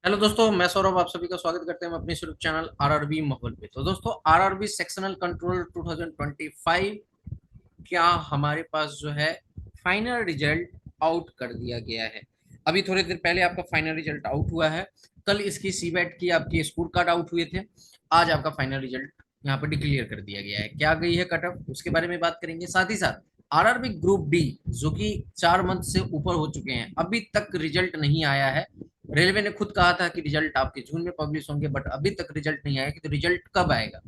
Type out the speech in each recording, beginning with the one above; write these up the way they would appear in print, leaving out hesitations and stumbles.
Hello दोस्तों, मैं सौरभ आप सभी का स्वागत करते हैं अपने यूट्यूब चैनल आरआरबी माहौल पे। तो दोस्तों, आरआरबी सेक्शनल कंट्रोल 2025 क्या हमारे पास जो है फाइनल रिजल्ट आउट कर दिया गया है। अभी थोड़ी देर पहले आपका फाइनल रिजल्ट आउट हुआ है। कल इसकी सीबेट की आपके स्कोर कार्ड आउट हुए थे। आज आपका फाइनल रिजल्ट यहाँ पर डिक्लेयर कर दिया गया है। क्या गई है कट ऑफ, उसके बारे में बात करेंगे। साथ ही साथ आरआरबी ग्रुप डी जो कि 4 मंथ से ऊपर हो चुके हैं, अभी तक रिजल्ट नहीं आया है। रेलवे ने खुद कहा था कि रिजल्ट आपके जून में पब्लिश होंगे, बट अभी तक रिजल्ट नहीं आया कि तो रिजल्ट कब आएगा।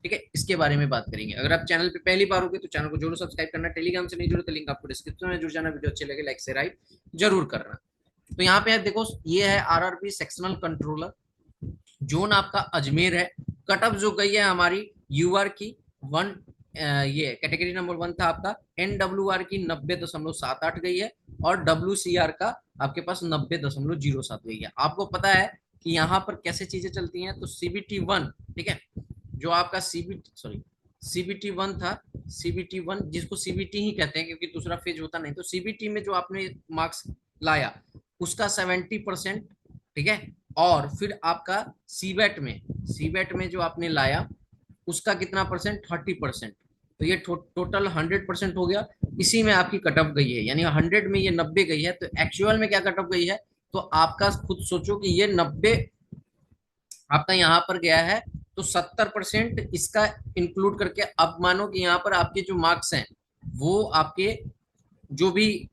ठीक है, इसके बारे में बात करेंगे। अगर आप चैनल पे पहली बार हो गए तो चैनल को जरूर सब्सक्राइब करना। टेलीग्राम से नहीं जुड़े तो लिंक आपको डिस्क्रिप्शन में जुड़ जाना। वीडियो अच्छे लगे लाइक से राइट जरूर करना। तो यहाँ पे देखो, ये है आरआरबी सेक्शनल कंट्रोलर। जोन आपका अजमेर है। कट ऑफ जो गई है हमारी यूआर की वन, ये कैटेगरी नंबर 1 था आपका। एनडब्ल्यू आर की 90.78 गई है। और WCR का आपके पास 90.07 गई है। आपको पता है कि यहाँ पर कैसे चीजें चलती हैं। तो CBT 1, ठीक है, जो आपका CBT 1 था। CBT 1 जिसको CBT ही कहते हैं क्योंकि दूसरा फेज होता नहीं। तो CBT में जो आपने मार्क्स लाया उसका 70%, ठीक है। और फिर आपका सीबेट में जो आपने लाया उसका कितना परसेंट, 30%। तो ये टोटल 100% हो गया। इसी में आपकी कट ऑफ गई है, यानी 100 में ये 90 गई है। तो एक्चुअल में क्या कट ऑफ गई है, तो आपका खुद सोचो कि ये 90 आपका यहाँ पर गया है। तो 70% इसका इंक्लूड करके अब मानो कि यहाँ पर आपके जो मार्क्स हैं वो आपके जो भी,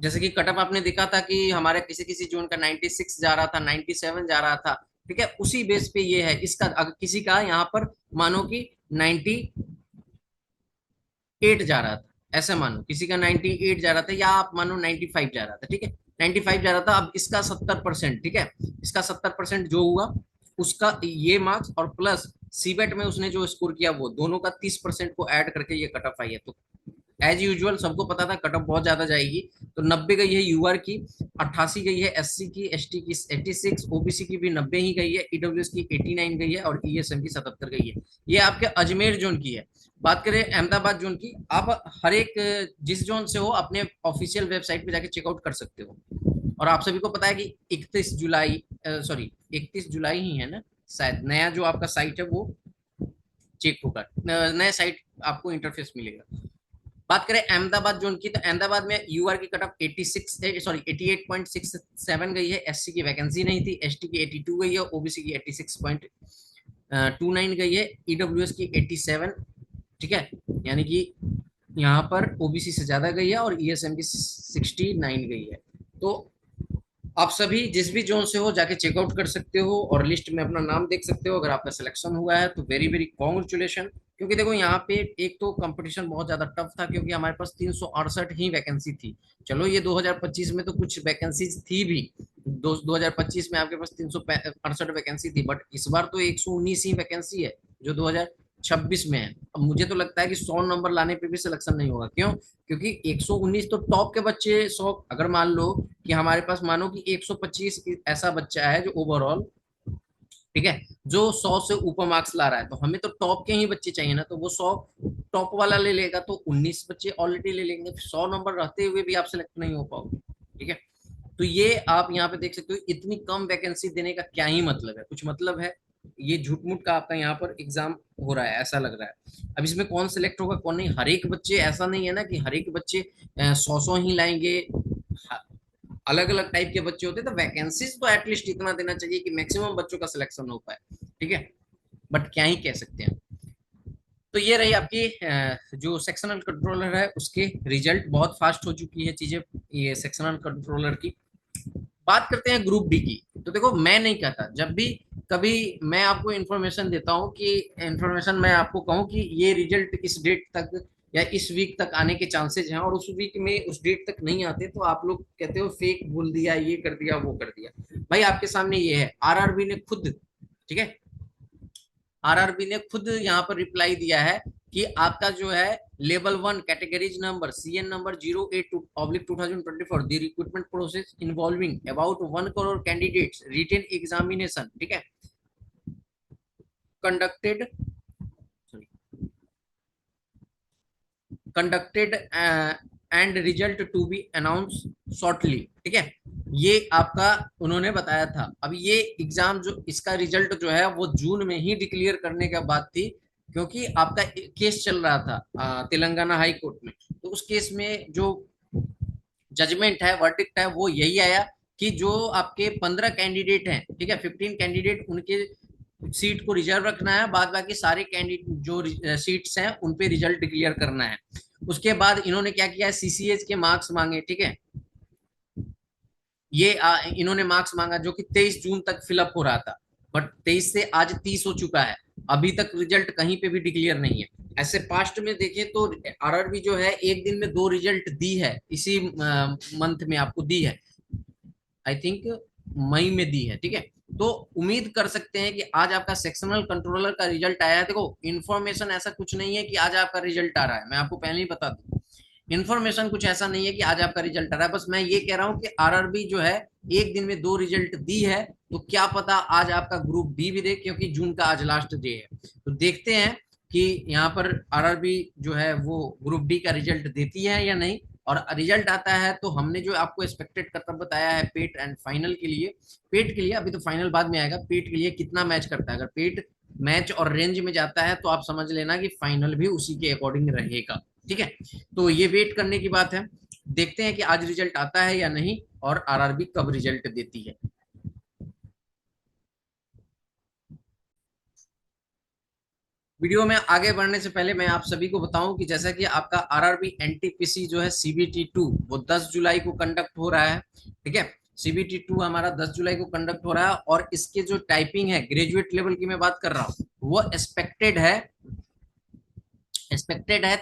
जैसे कि कटअप आपने देखा था कि हमारे किसी किसी जोन का 96 जा रहा था, 97 जा रहा था। ठीक है, उसी बेस पे ये है इसका। अगर किसी का यहाँ पर मानो कि 98 जा रहा था, ऐसे मानो किसी का 98 जा रहा था, या आप मानो 95 जा रहा था। ठीक है, 95 जा रहा था। अब इसका 70%, ठीक है, इसका 70% जो हुआ उसका ये मार्क्स और प्लस सीबेट में उसने जो स्कोर किया वो दोनों का 30% को ऐड करके ये कट ऑफ आई है। तो एज यूजुअल सबको पता था कट ऑफ बहुत ज्यादा जाएगी। तो 90 गई है यूआर की, 88 गई है एससी की, एसटी की 86, ओबीसी की भी 90 ही गई है, ईडब्ल्यूएस की 89 गई है और ईएसएम की 77 गई है। ये आपके अजमेर जोन की है। बात करें अहमदाबाद जोन की, आप हर एक जिस जोन से हो अपने ऑफिशियल वेबसाइट पे जाके चेकआउट कर सकते हो। और आप सभी को पता है कि 31 जुलाई, सॉरी 31 जुलाई ही है ना शायद, नया जो आपका साइट है वो चेक होगा। नया साइट आपको इंटरफेस मिलेगा। बात करें अहमदाबाद जोन की, तो अहमदाबाद में यूआर की कट ऑफ 88.67 गई है। एससी की वैकेंसी नहीं थी। एसटी की 82 गई है। ओबीसी की 86.29 गई है। ईडब्ल्यूएस की 87, ठीक है, यानी कि यहाँ पर ओबीसी से ज्यादा गई है। और ईएसएम की 69 गई है। तो आप सभी जिस भी जोन से हो जाके चेकआउट कर सकते हो और लिस्ट में अपना नाम देख सकते हो। अगर आपका सिलेक्शन हुआ है तो वेरी वेरी कॉन्ग्रेचुलेशन। क्योंकि देखो यहाँ पे एक तो कंपटीशन बहुत ज्यादा टफ था, क्योंकि हमारे पास 368 ही वैकेंसी थी। चलो ये 2025 में तो कुछ वैकेंसीज थी भी, 2025 में आपके पास 368 वैकेंसी थी, बट इस बार तो 119 ही वैकेंसी है जो 2026 में है। अब मुझे तो लगता है कि 100 नंबर लाने पे भी सिलेक्शन नहीं होगा। क्यों? क्योंकि 119 तो टॉप के बच्चे 100, अगर मान लो कि हमारे पास मानो कि 125 ऐसा बच्चा है जो ओवरऑल, ठीक है, जो 100 से ऊपर मार्क्स ला रहा है, तो हमें तो टॉप के ही बच्चे चाहिए ना। तो वो 100 टॉप वाला ले लेगा तो 19 बच्चे ऑलरेडी ले लेंगे। 100 नंबर रहते हुए भी आप सिलेक्ट नहीं हो पाओगे। ठीक है, तो ये आप यहाँ पे देख सकते हो, इतनी कम वैकेंसी देने का क्या ही मतलब है, कुछ मतलब है। ये झूठ मूठ का आपका यहाँ पर एग्जाम हो रहा है ऐसा लग रहा है। अब इसमें कौन सिलेक्ट होगा कौन नहीं, हर एक बच्चे ऐसा नहीं है ना कि हर एक बच्चे 100 ही लाएंगे। अलग अलग टाइप के बच्चे होते हैं। तो वैकेंसीज तो एटलीस्ट इतना देना चाहिए कि मैक्सिमम बच्चों का सिलेक्शन हो पाए। ठीक है, बट क्या ही कह सकते हैं। तो ये रही आपकी जो सेक्शनल कंट्रोलर है उसके रिजल्ट। बहुत फास्ट हो चुकी है चीजें ये सेक्शनल कंट्रोलर की। बात करते हैं ग्रुप डी की। तो देखो, मैं नहीं कहता, जब भी कभी मैं आपको इंफॉर्मेशन देता हूँ कि इंफॉर्मेशन मैं आपको कहूँ कि ये रिजल्ट इस डेट तक या इस वीक तक आने के चांसेस हैं, और उस वीक में उस डेट तक नहीं आते, तो आप लोग कहते हो फेक बोल दिया, ये कर दिया वो कर दिया। भाई आपके सामने ये है, आरआरबी ने खुद, ठीक है, आरआरबी ने खुद यहाँ पर रिप्लाई दिया है कि आपका जो है level 1 categories number CN number 08/2024, the recruitment process involving about 1 crore candidates written examination, ठीक है, conducted conducted and result to be announce shortly. ठीक है, ये आपका उन्होंने बताया था। अब ये एग्जाम जो इसका रिजल्ट जो है वो जून में ही डिक्लेयर करने का बात थी, क्योंकि आपका केस चल रहा था तेलंगाना हाई कोर्ट में। तो उस केस में जो जजमेंट है, वर्डिक्ट है, वो यही आया कि जो आपके 15 कैंडिडेट हैं, ठीक है, 15 कैंडिडेट, उनके सीट को रिजर्व रखना है, बाद बाकी सारे कैंडिडेट जो सीट्स हैं उन पे रिजल्ट डिक्लेयर करना है। उसके बाद इन्होंने क्या किया, सीसीएस के मार्क्स मांगे, ठीक है। ये इन्होंने मार्क्स मांगा जो कि 23 जून तक फिलअप हो रहा था, बट 23 से आज 30 हो चुका है, अभी तक रिजल्ट कहीं पे भी डिक्लेयर नहीं है। ऐसे पास्ट में देखें तो आरआरबी जो है एक दिन में 2 रिजल्ट दी है, इसी मंथ में आपको दी है, आई थिंक मई में दी है, ठीक है। तो उम्मीद कर सकते हैं कि आज आपका सेक्शनल कंट्रोलर का रिजल्ट आया है। देखो इन्फॉर्मेशन ऐसा कुछ नहीं है कि आज आपका रिजल्ट आ रहा है, मैं आपको पहले ही बता दूं, इन्फॉर्मेशन कुछ ऐसा नहीं है कि आज आपका रिजल्ट आ रहा है। बस मैं ये कह रहा हूं कि आरआरबी जो है एक दिन में 2 रिजल्ट दी है, तो क्या पता आज आपका ग्रुप डी भी दे, क्योंकि जून का आज लास्ट डे है। तो देखते हैं कि यहाँ पर आरआरबी जो है वो ग्रुप डी का रिजल्ट देती है या नहीं। और रिजल्ट आता है तो हमने जो आपको एक्सपेक्टेड करता बताया है पेट एंड फाइनल के लिए, पेट के लिए अभी तो फाइनल बाद में आएगा, पेट के लिए कितना मैच करता है, अगर पेट मैच और रेंज में जाता है तो आप समझ लेना कि फाइनल भी उसी के अकॉर्डिंग रहेगा, ठीक है। तो ये वेट करने की बात है, देखते हैं कि आज रिजल्ट आता है या नहीं, और आरआरबी कब रिजल्ट देती है। वीडियो में आगे बढ़ने से पहले मैं आप सभी को बताऊं कि जैसा कि आपका आरआरबी एनटीपीसी जो है सीबीटी 2 वो 10 जुलाई को कंडक्ट हो रहा है, ठीक है। सीबीटी 2 हमारा 10 जुलाई को कंडक्ट हो रहा है, और इसके जो टाइपिंग है ग्रेजुएट लेवल की मैं बात कर रहा हूँ, वो एक्सपेक्टेड है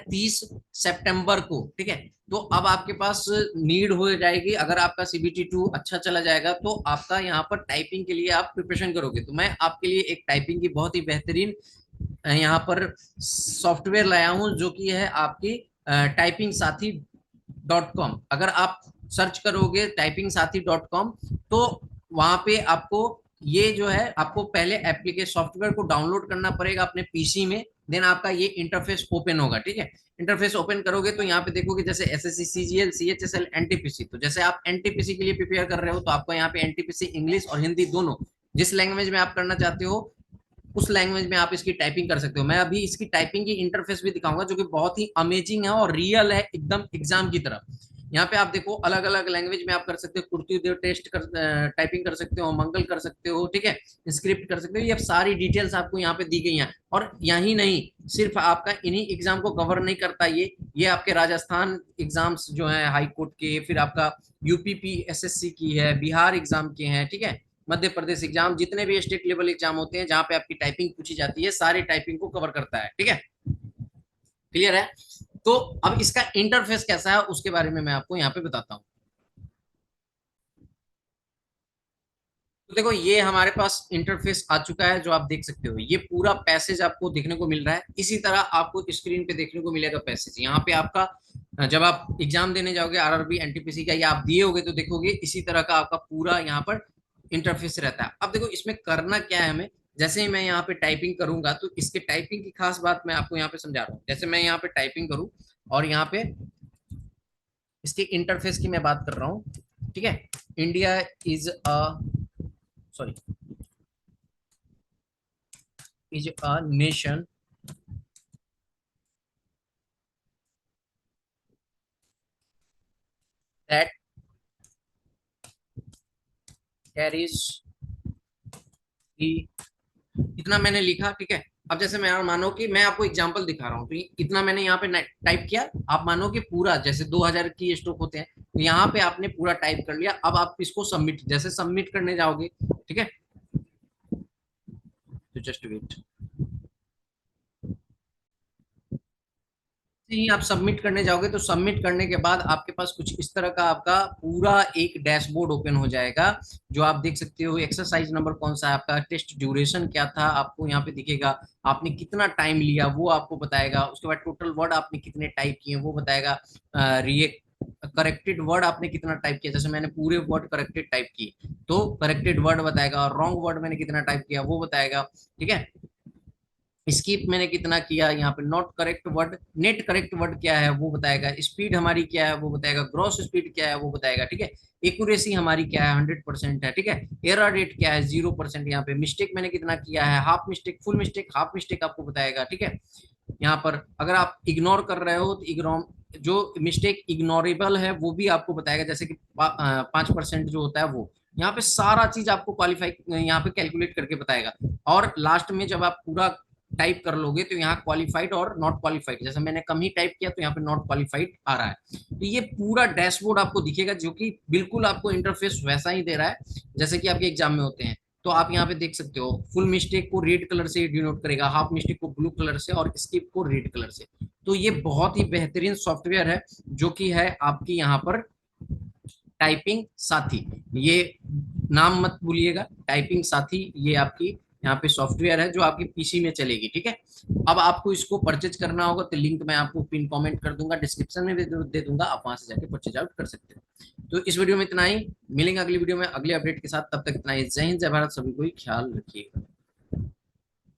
30 सितंबर को, ठीक है। तो अब आपके पास नीड हो जाएगी, अगर आपका सीबीटी 2 अच्छा चला जाएगा तो आपका यहाँ पर टाइपिंग के लिए आप प्रिपरेशन करोगे, तो मैं आपके लिए एक टाइपिंग की बहुत ही बेहतरीन यहाँ पर सॉफ्टवेयर लाया हूँ, जो कि है आपकी टाइपिंग साथी .com। अगर आप सर्च करोगे टाइपिंग साथी .com, तो वहां पे आपको ये जो है, आपको पहले एप्लीकेशन सॉफ्टवेयर को डाउनलोड करना पड़ेगा अपने पीसी में, देन आपका ये इंटरफेस ओपन होगा, ठीक है। इंटरफेस ओपन करोगे तो यहाँ पे देखोगे जैसे एसएससी, सीजीएल, सीएचएसएल, एनटीपीसी। तो जैसे आप एनटीपीसी के लिए प्रिपेयर कर रहे हो तो आपको यहाँ पे एनटीपीसी इंग्लिश और हिंदी दोनों, जिस लैंग्वेज में आप करना चाहते हो उस लैंग्वेज में आप इसकी टाइपिंग कर सकते हो। मैं अभी इसकी टाइपिंग की इंटरफेस भी दिखाऊंगा, जो कि बहुत ही अमेजिंग है और रियल है, एकदम एग्जाम की तरह। यहाँ पे आप देखो अलग अलग लैंग्वेज में आप कर सकते हो, कुर्ती देव टेस्ट कर टाइपिंग कर सकते हो, मंगल कर सकते हो, ठीक है, स्क्रिप्ट कर सकते हो, ये सारी डिटेल्स आपको यहाँ पे दी गई हैं। और यही नहीं, सिर्फ आपका इन्हीं एग्जाम को कवर नहीं करता ये आपके राजस्थान एग्जाम्स जो है हाई कोर्ट के, फिर आपका यूपीपी एसएससी की है, बिहार एग्जाम के हैं, ठीक है, मध्य प्रदेश एग्जाम, जितने भी स्टेट लेवल एग्जाम होते हैं जहां पे आपकी टाइपिंग पूछी जाती है, सारी टाइपिंग को कवर करता है, ठीक है, क्लियर है। तो अब इसका इंटरफेस कैसा है उसके बारे में मैं आपको यहाँ पे बताता हूँ। तो देखो ये हमारे पास इंटरफेस आ चुका है, जो आप देख सकते हो, ये पूरा पैसेज आपको देखने को मिल रहा है, इसी तरह आपको स्क्रीन पे देखने को मिलेगा पैसेज। यहाँ पे आपका जब आप एग्जाम देने जाओगे आरआरबी एनटीपीसी का, या आप दिए होगे तो देखोगे इसी तरह का आपका पूरा यहाँ पर इंटरफेस रहता है। अब देखो इसमें करना क्या है हमें, जैसे ही मैं यहाँ पे टाइपिंग करूंगा तो इसके टाइपिंग की खास बात मैं आपको यहाँ पे समझा रहा हूँ। जैसे मैं यहाँ पे टाइपिंग करूँ और यहाँ पे इसके इंटरफेस की मैं बात कर रहा हूँ, ठीक है। India is a sorry is a nation that carries the, इतना मैंने लिखा, ठीक है। अब जैसे मैं मानो कि मैं आपको एग्जांपल दिखा रहा हूँ, तो इतना मैंने यहाँ पे टाइप किया, आप मानो कि पूरा जैसे 2000 की स्ट्रोक होते हैं, तो यहाँ पे आपने पूरा टाइप कर लिया। अब आप इसको सबमिट, जैसे सबमिट करने जाओगे, ठीक है, तो जस्ट वेट, ही आप सबमिट करने जाओगे तो सबमिट करने के बाद आपके पास कुछ इस तरह का आपका पूरा एक डैशबोर्ड ओपन हो जाएगा, जो आप देख सकते हो एक्सरसाइज नंबर कौन सा है, आपका टेस्ट ड्यूरेशन क्या था आपको यहाँ पे दिखेगा, आपने कितना टाइम लिया वो आपको बताएगा, उसके बाद टोटल वर्ड आपने कितने टाइप किए वो बताएगा, रिएक्ट करेक्टेड वर्ड आपने कितना टाइप किया, जैसे मैंने पूरे वर्ड करेक्टेड टाइप किए तो करेक्टेड वर्ड बताएगा, और रॉन्ग वर्ड मैंने कितना टाइप किया वो बताएगा, ठीक है। स्किप मैंने कितना किया, यहाँ पे not correct word, net correct word क्या है वो बताएगा, स्पीड हमारी क्या है वो बताएगा, ग्रॉस स्पीड क्या है वो बताएगा, ठीक है। एक्यूरेसी हमारी क्या है, 100% है, ठीक है। एरर रेट क्या है, 0%। यहाँ पे मिस्टेक मैंने कितना किया है, half mistake, full mistake, half mistake आपको बताएगा, ठीक है। यहाँ पर अगर आप इग्नोर कर रहे हो तो इग्नोर, जो मिस्टेक इग्नोरेबल है वो भी आपको बताएगा, जैसे कि 5% जो होता है वो, यहाँ पे सारा चीज आपको क्वालिफाई यहाँ पे कैलकुलेट करके बताएगा। और लास्ट में जब आप पूरा टाइप कर लोगे तो यहाँ क्वालिफाइड और नॉट क्वालिफाइड, जैसे मैंने कम ही टाइप किया तो यहाँ पे नॉट क्वालिफाइड आ रहा है। तो ये पूरा डैशबोर्ड आपको दिखेगा, जो कि बिल्कुल आपको इंटरफेस वैसा ही दे रहा है जैसे कि आपके एग्जाम में होते हैं। तो आप यहाँ पे देख सकते हो, फुल मिस्टेक को रेड कलर से डिनोट करेगा, हाफ मिस्टेक को ब्लू कलर से, और स्किप को रेड कलर से। तो ये बहुत ही बेहतरीन सॉफ्टवेयर है, जो कि है आपकी यहाँ पर टाइपिंग साथी। ये नाम मत भूलिएगा, टाइपिंग साथी, ये आपकी यहाँ पे सॉफ्टवेयर है जो आपकी पीसी में चलेगी, ठीक है। अब आपको इसको परचेज करना होगा तो लिंक मैं आपको पिन कमेंट कर दूंगा, डिस्क्रिप्शन में भी दे दूंगा, आप वहां से जाके परचेज आउट कर सकते हो। तो इस वीडियो में इतना ही, मिलेंगे अगली वीडियो में अगले अपडेट के साथ, तब तक इतना ही। जय हिंद, जय भारत, सभी को ख्याल रखिएगा।